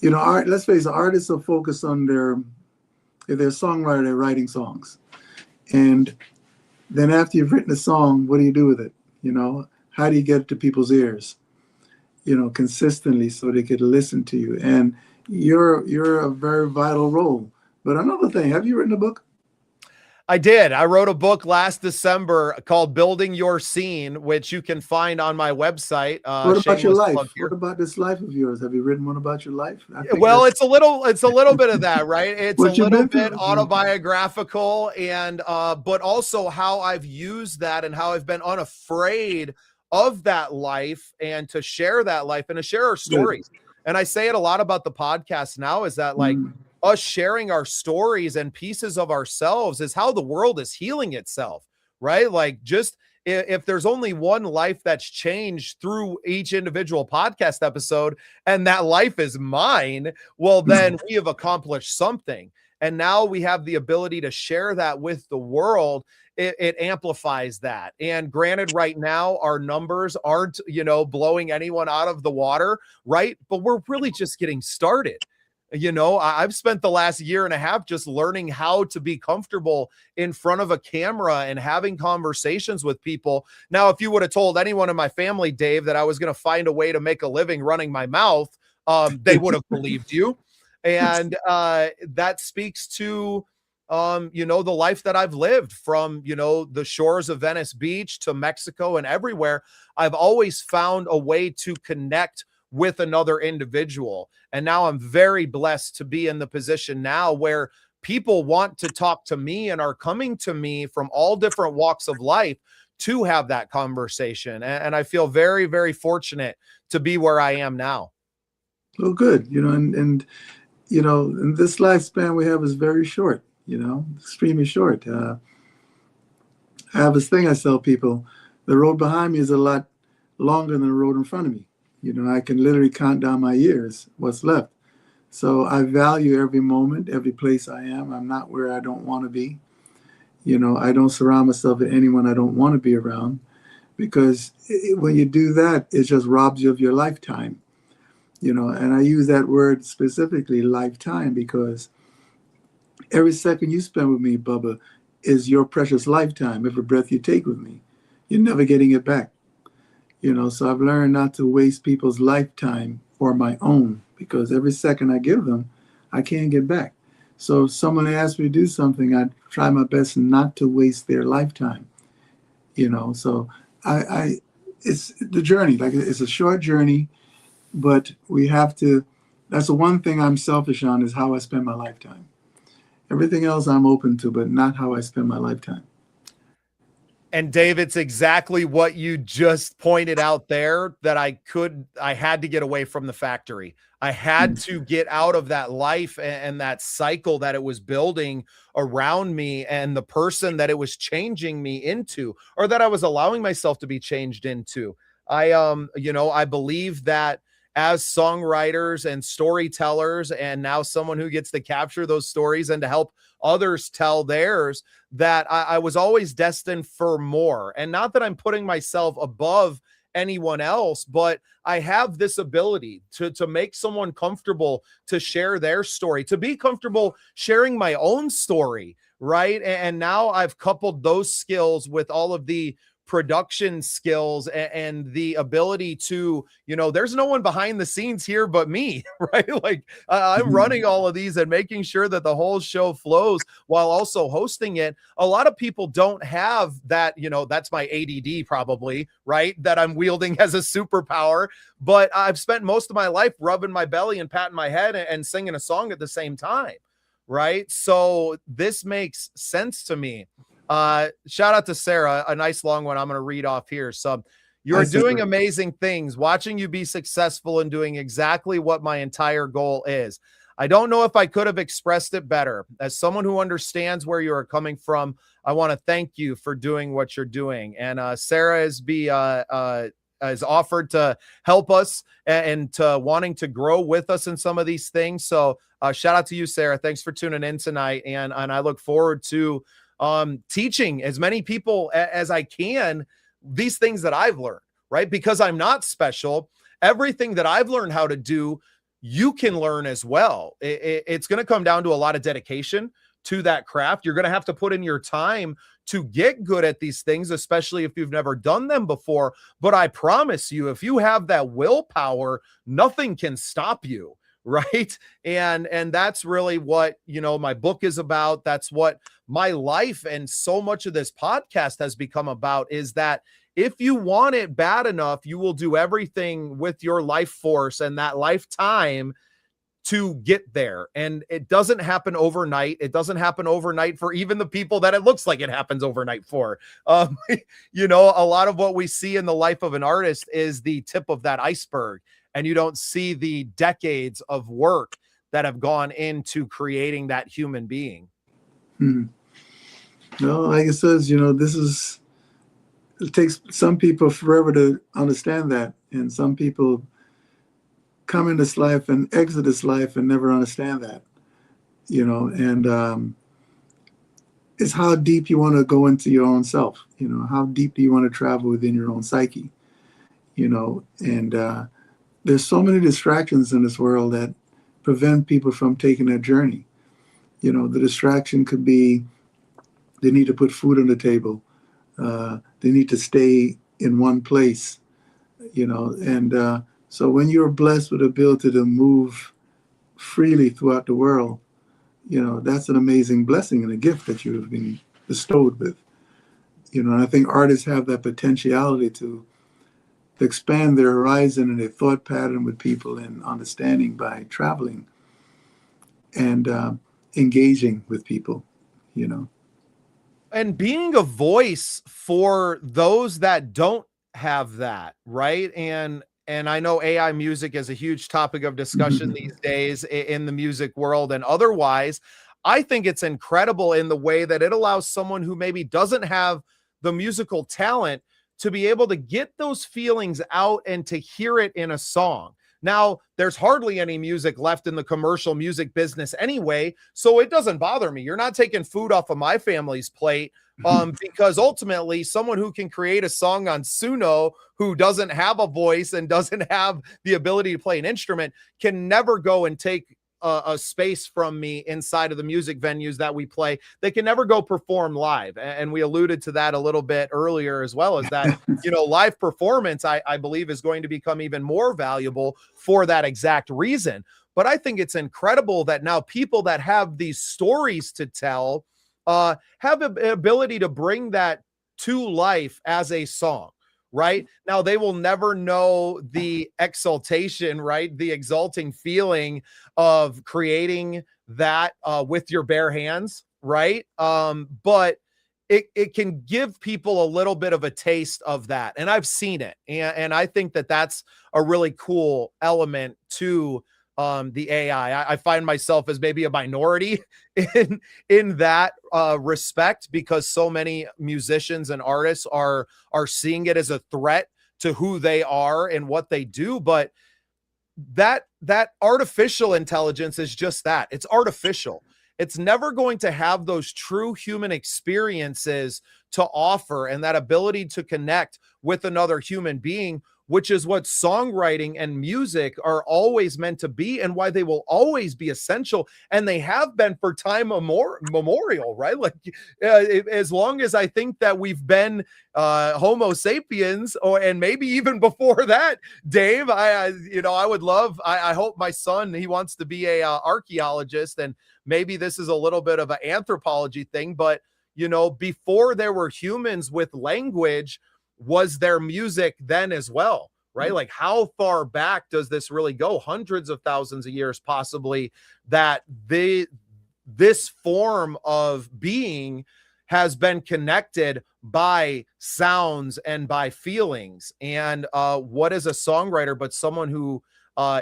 let's face it, artists are focused on if they're a songwriter, they're writing songs. And then after you've written a song, what do you do with it? How do you get it to people's ears, consistently, so they could listen to you? And you're a very vital role. But another thing, have you written a book? I did. I wrote a book last December called Building Your Scene, which you can find on my website. What about your life? What about this life of yours? Have you written one about your life? Well, it's a little bit of that, right? It's a little bit autobiographical, and but also how I've used that and how I've been unafraid of that life, and to share that life and to share our stories. Good. And I say it a lot about the podcast now, is that us sharing our stories and pieces of ourselves is how the world is healing itself, right? Like, just if there's only one life that's changed through each individual podcast episode, and that life is mine, well, then we have accomplished something. And now we have the ability to share that with the world. It amplifies that. And granted, right now, our numbers aren't, blowing anyone out of the water, right? But we're really just getting started. I've spent the last year and a half just learning how to be comfortable in front of a camera and having conversations with people. Now, if you would have told anyone in my family, Dave, that I was going to find a way to make a living running my mouth, they would have believed you. And that speaks to, the life that I've lived, from, the shores of Venice Beach to Mexico and everywhere. I've always found a way to connect with another individual. And now I'm very blessed to be in the position now where people want to talk to me and are coming to me from all different walks of life to have that conversation. And I feel very, very fortunate to be where I am now. Well, good. And this lifespan we have is very short, extremely short. I have this thing I tell people: the road behind me is a lot longer than the road in front of me. I can literally count down my years, what's left. So I value every moment, every place I am. I'm not where I don't want to be. I don't surround myself with anyone I don't want to be around, because when you do that, it just robs you of your lifetime. And I use that word specifically, lifetime, because every second you spend with me, Bubba, is your precious lifetime. Every breath you take with me, you're never getting it back. So I've learned not to waste people's lifetime or my own, because every second I give them, I can't get back. So if someone asks me to do something, I try my best not to waste their lifetime, So it's the journey. Like, it's a short journey, but we have to, that's the one thing I'm selfish on, is how I spend my lifetime. Everything else I'm open to, but not how I spend my lifetime. And Dave, it's exactly what you just pointed out there, that I had to get away from the factory. I had to get out of that life and that cycle that it was building around me, and the person that it was changing me into, or that I was allowing myself to be changed into. I believe that as songwriters and storytellers, and now someone who gets to capture those stories and to help others tell theirs, that I was always destined for more. And not that I'm putting myself above anyone else, but I have this ability to make someone comfortable to share their story, to be comfortable sharing my own story, right? And now I've coupled those skills with all of the production skills and the ability to, there's no one behind the scenes here but me, right? Like, I'm running all of these and making sure that the whole show flows while also hosting it. A lot of people don't have that, that's my ADD probably, right? That I'm wielding as a superpower, but I've spent most of my life rubbing my belly and patting my head and singing a song at the same time, right? So this makes sense to me. Shout out to Sarah, a nice long one I'm going to read off here. So, you're doing amazing things, watching you be successful and doing exactly what my entire goal is. I don't know if I could have expressed it better. As someone who understands where you are coming from, I want to thank you for doing what you're doing. And Sarah has offered to help us and to wanting to grow with us in some of these things. So shout out to you, Sarah. Thanks for tuning in tonight. And I look forward to teaching as many people as I can these things that I've learned, right? Because I'm not special. Everything that I've learned how to do, you can learn as well. It's going to come down to a lot of dedication to that craft. You're going to have to put in your time to get good at these things, especially if you've never done them before. But I promise you, if you have that willpower, nothing can stop you. Right. And that's really what, my book is about. That's what my life and so much of this podcast has become about, is that if you want it bad enough, you will do everything with your life force and that lifetime to get there. And it doesn't happen overnight. It doesn't happen overnight for even the people that it looks like it happens overnight for. A lot of what we see in the life of an artist is the tip of that iceberg. And you don't see the decades of work that have gone into creating that human being. No, like it says, it takes some people forever to understand that. And some people come in this life and exit this life and never understand that, and it's how deep you want to go into your own self, how deep do you want to travel within your own psyche, and there's so many distractions in this world that prevent people from taking their journey. The distraction could be they need to put food on the table. They need to stay in one place, and so when you're blessed with the ability to move freely throughout the world, that's an amazing blessing and a gift that you have been bestowed with. And I think artists have that potentiality to expand their horizon and their thought pattern with people and understanding by traveling and engaging with people, And being a voice for those that don't have that, right? And I know AI music is a huge topic of discussion these days in the music world and otherwise. I think it's incredible in the way that it allows someone who maybe doesn't have the musical talent to be able to get those feelings out and to hear it in a song. Now, there's hardly any music left in the commercial music business anyway, so it doesn't bother me. You're not taking food off of my family's plate, because ultimately someone who can create a song on Suno who doesn't have a voice and doesn't have the ability to play an instrument can never go and take a space from me inside of the music venues that we play. They can never go perform live. And we alluded to that a little bit earlier as well, as that, live performance, I believe, is going to become even more valuable for that exact reason. But I think it's incredible that now people that have these stories to tell have an ability to bring that to life as a song. Right now, they will never know the exaltation, right? The exalting feeling of creating that with your bare hands, right? But it can give people a little bit of a taste of that. And I've seen it. And I think that that's a really cool element to the AI. I find myself as maybe a minority in that respect, because so many musicians and artists are seeing it as a threat to who they are and what they do. But that artificial intelligence is just that. It's artificial. It's never going to have those true human experiences to offer, and that ability to connect with another human being, which is what songwriting and music are always meant to be, and why they will always be essential. And they have been for time memorial, right? Like as long as I think that we've been Homo sapiens, and maybe even before that, Dave. I would love. I hope my son, he wants to be a archaeologist, and maybe this is a little bit of an anthropology thing, but before there were humans with language, was there music then as well, right? Like, how far back does this really go? Hundreds of thousands of years, possibly, that this form of being has been connected by sounds and by feelings. And what is a songwriter but someone who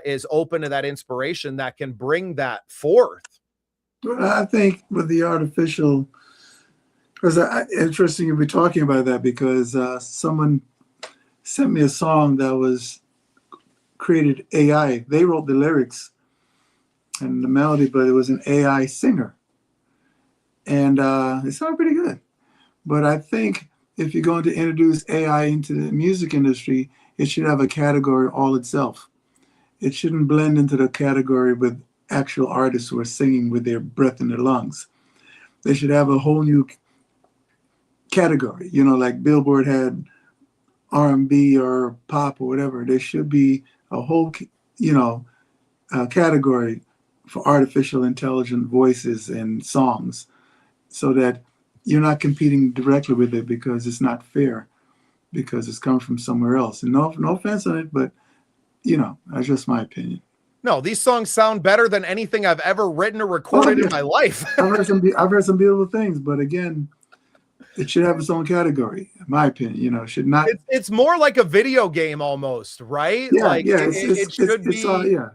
is open to that inspiration that can bring that forth? I think with the artificial, because interesting you'll be talking about that, because someone sent me a song that was created AI. They wrote the lyrics and the melody, but it was an AI singer. And it sounded pretty good. But I think if you're going to introduce AI into the music industry, it should have a category all itself. It shouldn't blend into the category with actual artists who are singing with their breath in their lungs. They should have a whole new category, like Billboard had R&B or pop or whatever. There should be a whole, category for artificial intelligent voices and songs, so that you're not competing directly with it, because it's not fair, because it's coming from somewhere else. And no offense on it, but that's just my opinion. No, these songs sound better than anything I've ever written or recorded in my life. I've heard some beautiful things, but again, it should have its own category, in my opinion. It should not. It's more like a video game almost, right? Yeah, like yeah. It should be. Yeah.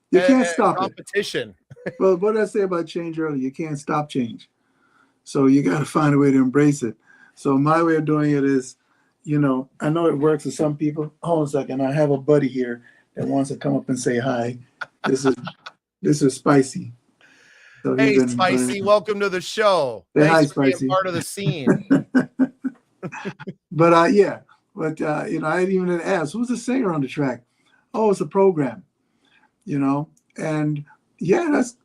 You can't stop competition. Well, what did I say about change earlier? You can't stop change. So you got to find a way to embrace it. So my way of doing it is, I know it works for some people. Hold on a second. I have a buddy here that wants to come up and say hi. This is Spicy. So hey, Spicy, welcome to the show. Thanks for being part of the scene. But I didn't even ask, who's the singer on the track? Oh, it's a program, and yeah, that's,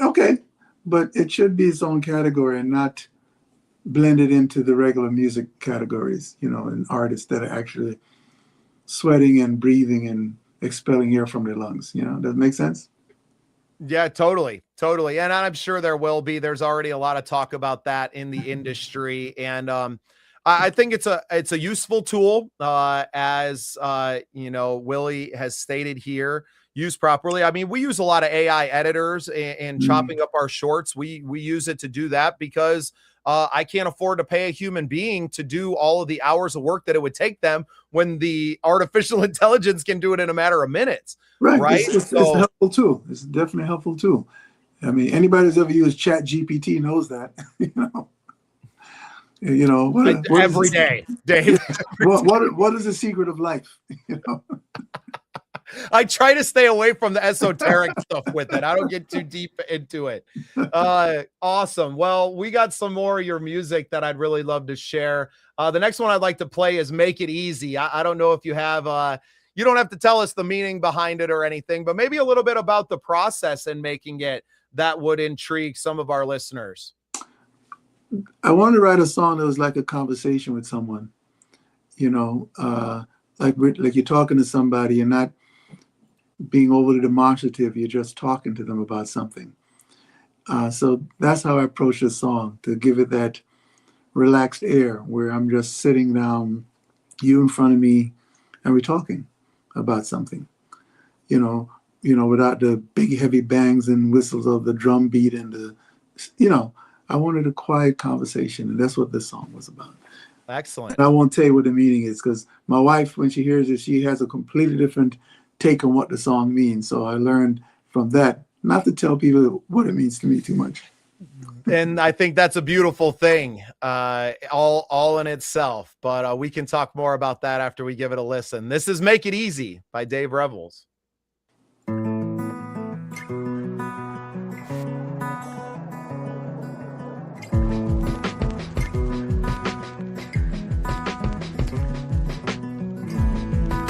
okay, but it should be its own category and not blended into the regular music categories, and artists that are actually sweating and breathing and expelling air from their lungs. Does it make sense? Yeah, totally. And I'm sure there will be. There's already a lot of talk about that in the industry. And I think it's a useful tool, as Willie has stated here, used properly. I mean, we use a lot of AI editors and chopping up our shorts. We use it to do that, because I can't afford to pay a human being to do all of the hours of work that it would take them, when the artificial intelligence can do it in a matter of minutes. Right. It's a helpful tool. It's definitely a helpful tool. I mean, anybody who's ever used Chat GPT knows that. Every day, Dave. What is the secret of life? I try to stay away from the esoteric stuff with it. I don't get too deep into it. Awesome. Well, we got some more of your music that I'd really love to share. The next one I'd like to play is Make It Easy. I don't know if you have You don't have to tell us the meaning behind it or anything, but maybe a little bit about the process in making it that would intrigue some of our listeners. I wanted to write a song that was like a conversation with someone, like you're talking to somebody. You're not being overly demonstrative. You're just talking to them about something. So that's how I approach this song, to give it that relaxed air where I'm just sitting down, you in front of me, and we're talking about something, without the big heavy bangs and whistles of the drum beat and I wanted a quiet conversation, and that's what this song was about. Excellent. And I won't tell you what the meaning is, because my wife, when she hears it, she has a completely different take on what the song means. So I learned from that not to tell people what it means to me too much. And I think that's a beautiful thing, all in itself. But we can talk more about that after we give it a listen. This is Make It Easy by Dave Revels.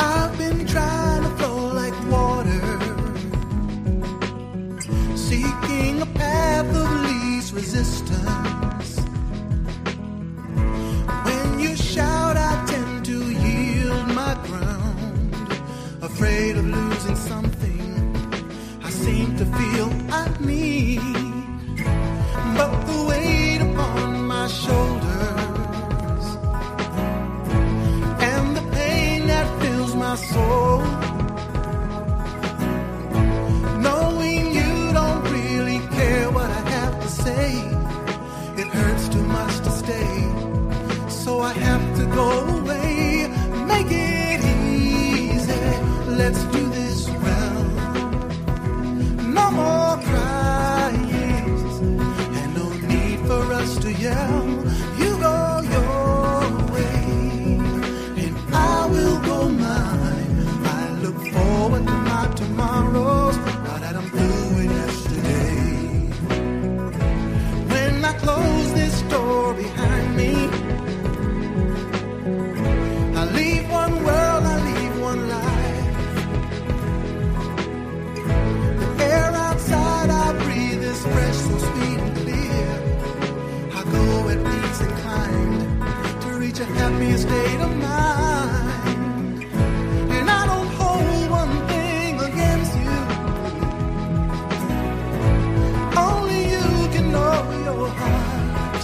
I've been trying to flow like water, seeking a path of least resistance. When you shout, I tend to yield my ground, afraid of losing something I seem to feel I need. But the weight upon my shoulders and the pain that fills my soul, knowing you don't really care what I have to say, it hurts too much to stay, so I have to go away. Make it easy, let's do this well. No more crying, and no need for us to yell. You go your way, and I will go mine. I look forward to my tomorrows, now that I'm through with yesterday. When I close this door behind me, I leave one world, I leave one life. The air outside I breathe is fresh, so sweet and clear. I go at peace inclined to reach a happier state of mind. And I don't hold one thing against you, only you can know your heart.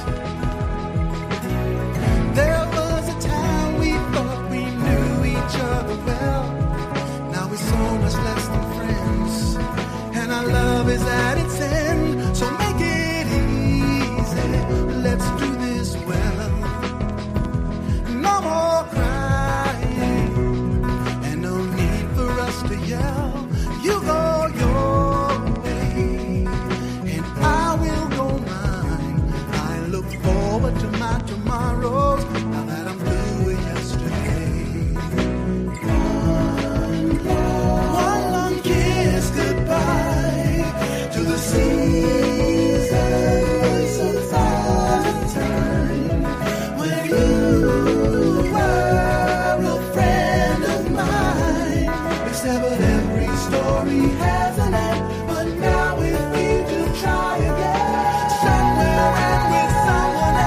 There was a time we thought we knew each other well. Now we're so much less than friends, and our love is at its end. So make it easy, let's do this well. No more crying, and no need for us to yell. You go your way, and I will go mine. I look forward to my tomorrows, now that I'm through with yesterday. One long kiss goodbye to the seasons of time, when you were a friend of mine. Except that every story has an end, but now we need to try again, somewhere and with someone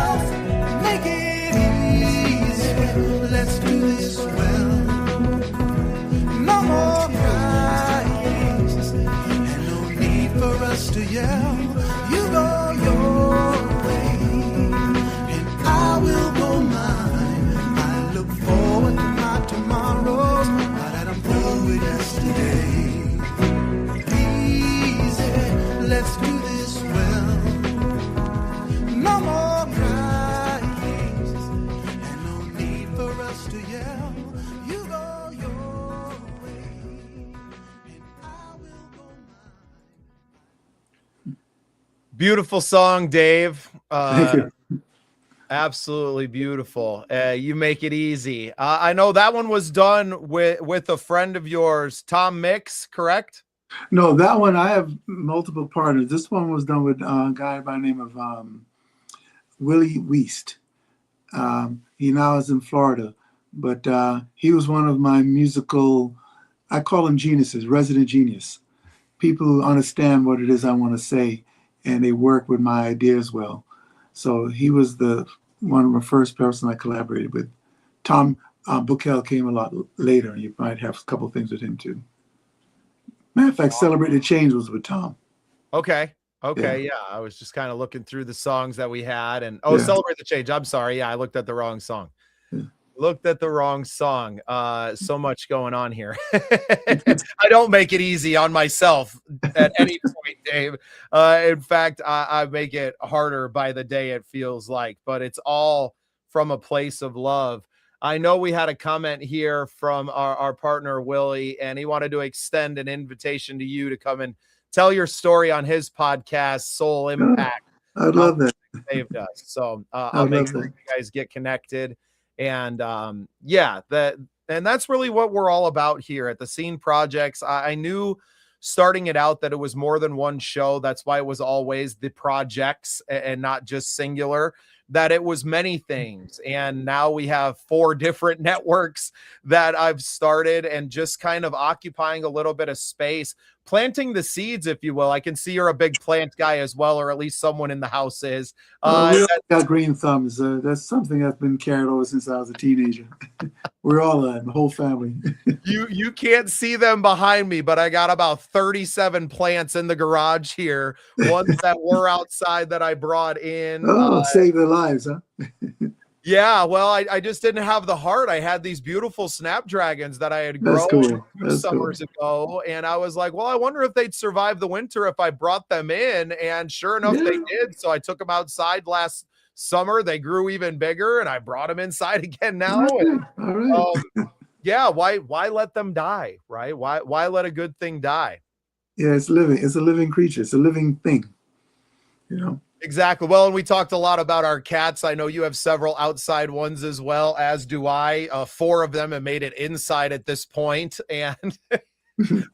else. Make it easy, let's do this well. No more crying, and no need for us to yell. You go your way, and I will go mine. I look forward to my tomorrows, now that I'm through with yesterday. Easy, let's do this well. No more crying, and no need for us to yell. You go your way, and I will go mine. Beautiful song, Dave. Thank you. Absolutely beautiful. You Make It Easy. I know that one was done with a friend of yours, Tom Mix, correct? No, that one, I have multiple partners. This one was done with a guy by the name of Willie Weist. He now is in Florida, but he was one of my musical, I call them geniuses, resident genius. People who understand what it is I want to say, and they work with my ideas well. So he was the one of the first person I collaborated with. Tom Buchel came a lot later, and you might have a couple of things with him too. Matter of fact, Celebrate the Change was with Tom. Okay. Okay. Yeah. I was just kind of looking through the songs that we had and Yeah. Celebrate the Change. I'm sorry. Yeah. I looked at the wrong song. Yeah. Looked at the wrong song. So much going on here. I don't make it easy on myself at any point, Dave. In fact, I make it harder by the day, it feels like, but it's all from a place of love. I know we had a comment here from our partner, Willie, and he wanted to extend an invitation to you to come and tell your story on his podcast, Soul Impact. I'd love that. Saved us. So I'll make sure you guys get connected. And yeah, and that's really what we're all about here at the Scene Projects. I knew starting it out that it was more than one show. That's why it was always the projects and not just singular, that it was many things. And now we have 4 different networks that I've started and just kind of occupying a little bit of space, planting the seeds, if you will. I can see you're a big plant guy as well, or at least someone in the house is. We all got green thumbs. That's something that's been carried over since I was a teenager. We're all the whole family. You can't see them behind me, but I got about 37 plants in the garage here. Ones that were outside that I brought in. Save their lives, huh? Yeah, well, I just didn't have the heart. I had these beautiful snapdragons that I had grown summers ago, and I was like, well, I wonder if they'd survive the winter if I brought them in, and sure enough, they did. So I took them outside last summer. They grew even bigger, and I brought them inside again now. All right. Yeah, why let them die, right? Why let a good thing die? Yeah, it's living. It's a living creature. It's a living thing, you know. Exactly. Well, and we talked a lot about our cats. I know you have several outside ones as well, as do I. 4 of them have made it inside at this point, and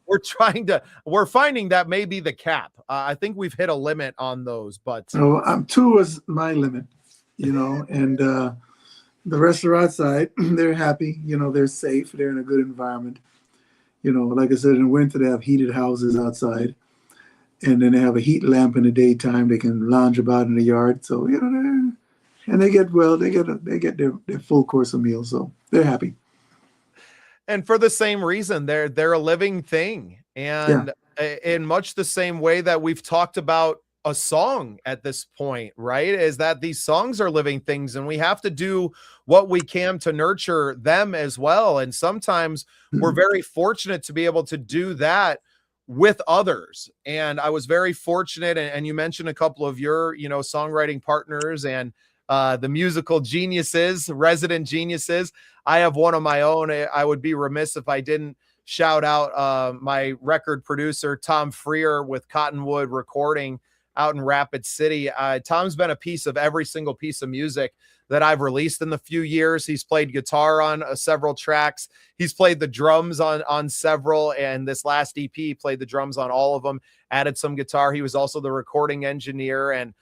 we're finding that may be the cap. I think we've hit a limit on those, but 2 was my limit, you know, and the rest are outside. They're happy, you know, they're safe, they're in a good environment. You know, like I said, in winter they have heated houses outside. And then they have a heat lamp in the daytime. They can lounge about in the yard. So, you know, and they get their full course of meals. So they're happy. And for the same reason, they're a living thing. And in much the same way that we've talked about a song at this point, right? Is that these songs are living things and we have to do what we can to nurture them as well. And sometimes we're very fortunate to be able to do that with others. And I was very fortunate. And you mentioned a couple of your, you know, songwriting partners and the musical geniuses, resident geniuses. I have one of my own. I would be remiss if I didn't shout out my record producer, Tom Freer with Cottonwood Recording out in Rapid City. Tom's been a piece of every single piece of music that I've released in the few years. He's played guitar on several tracks. He's played the drums on several, and this last EP he played the drums on all of them, added some guitar. He was also the recording engineer, and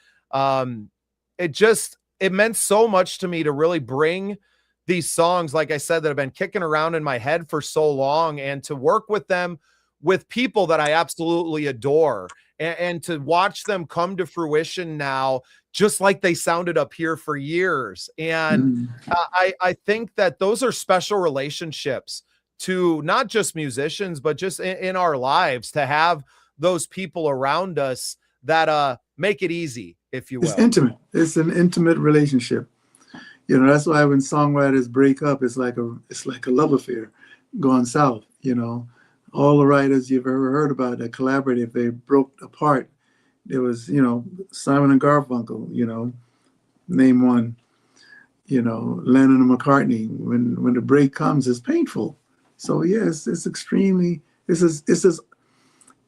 it meant so much to me to really bring these songs, like I said, that have been kicking around in my head for so long, and to work with them with people that I absolutely adore, and to watch them come to fruition now, just like they sounded up here for years. And I think that those are special relationships to not just musicians, but just in our lives, to have those people around us that make it easy, if you will. It's intimate. It's an intimate relationship. You know, that's why when songwriters break up, it's like a love affair going south. You know, all the writers you've ever heard about that collaborated, if they broke apart, there was, you know, Simon and Garfunkel, you know, name one, you know, Lennon and McCartney. When the break comes, it's painful. So yes, it's as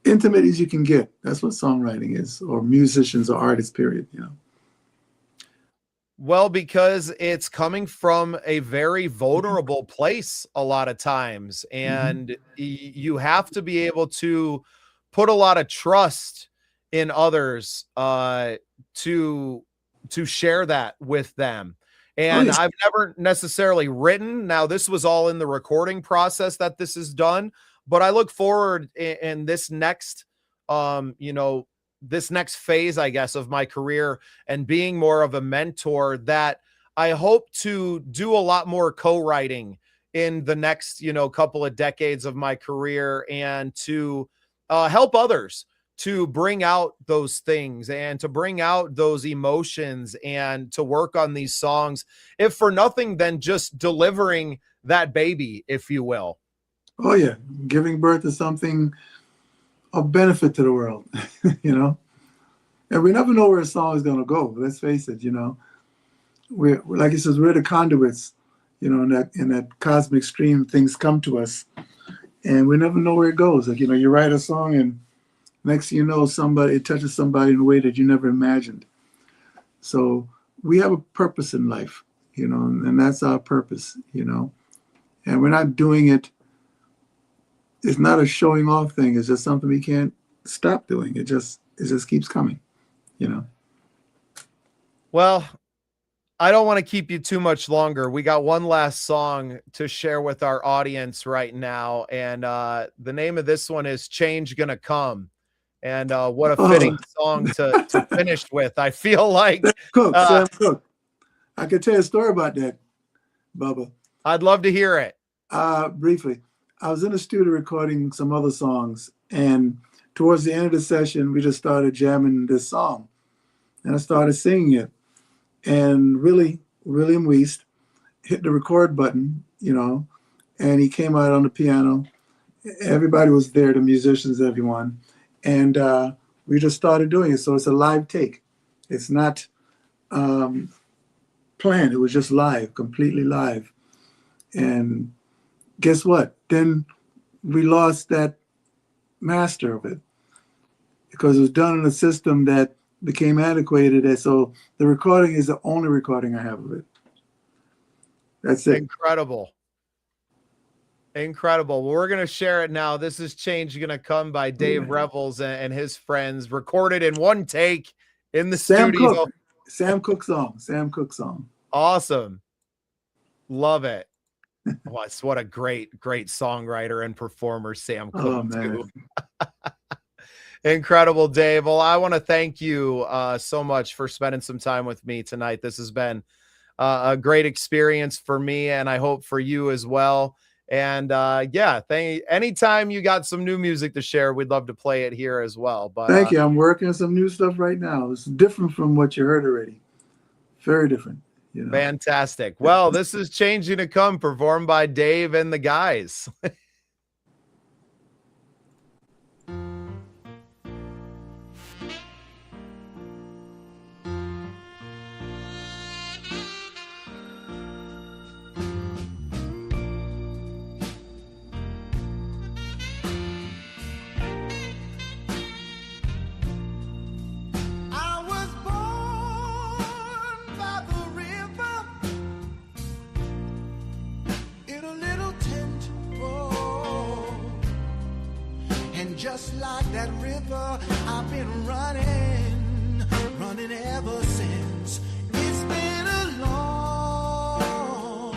intimate as you can get. That's what songwriting is, or musicians or artists, period, you know. Well, because it's coming from a very vulnerable place a lot of times, and you have to be able to put a lot of trust in others to share that with them. And yeah. I've never necessarily written. Now, this was all in the recording process that this is done, but I look forward in this next, this next phase, I guess, of my career and being more of a mentor, that I hope to do a lot more co-writing in the next, couple of decades of my career, and to help others to bring out those things and to bring out those emotions and to work on these songs, if for nothing than just delivering that baby, if you will. Oh yeah, giving birth to something of benefit to the world, And we never know where a song is going to go. Let's face it, we're, like he says, we're the conduits, in that cosmic stream, things come to us, and we never know where it goes. Like, you write a song, and next thing you know, it touches somebody in a way that you never imagined. So we have a purpose in life, and that's our purpose, and we're not doing it. It's not a showing off thing. It's just something we can't stop doing. It just keeps coming, Well, I don't want to keep you too much longer. We got one last song to share with our audience right now. And the name of this one is Change Gonna Come. And what a fitting song to finish with. I feel like Sam Cooke. I could tell you a story about that, Bubba. I'd love to hear it. Briefly, I was in the studio recording some other songs, and towards the end of the session, we just started jamming this song, and I started singing it. And William Wiest hit the record button, and he came out on the piano. Everybody was there, the musicians, everyone. And we just started doing it. So it's a live take. It's not planned. It was just live, completely live. And guess what? Then we lost that master of it, because it was done in a system that became antiquated. And so the recording is the only recording I have of it. That's it. Incredible. Well, we're going to share it now. This is Change Gonna Come by Dave Revels and his friends, recorded in one take in the studio. Sam Cooke song. Awesome. Love it. What a great songwriter and performer Sam Cooke. Too. Incredible, Dave. Well, I want to thank you so much for spending some time with me tonight. This has been a great experience for me, and I hope for you as well. And anytime you got some new music to share, we'd love to play it here as well. But thank you. I'm working on some new stuff right now. It's different from what you heard already. Very different. Fantastic. Well, this is Change Gonna Come, performed by Dave and the guys. Just like that river, I've been running ever since. It's been a long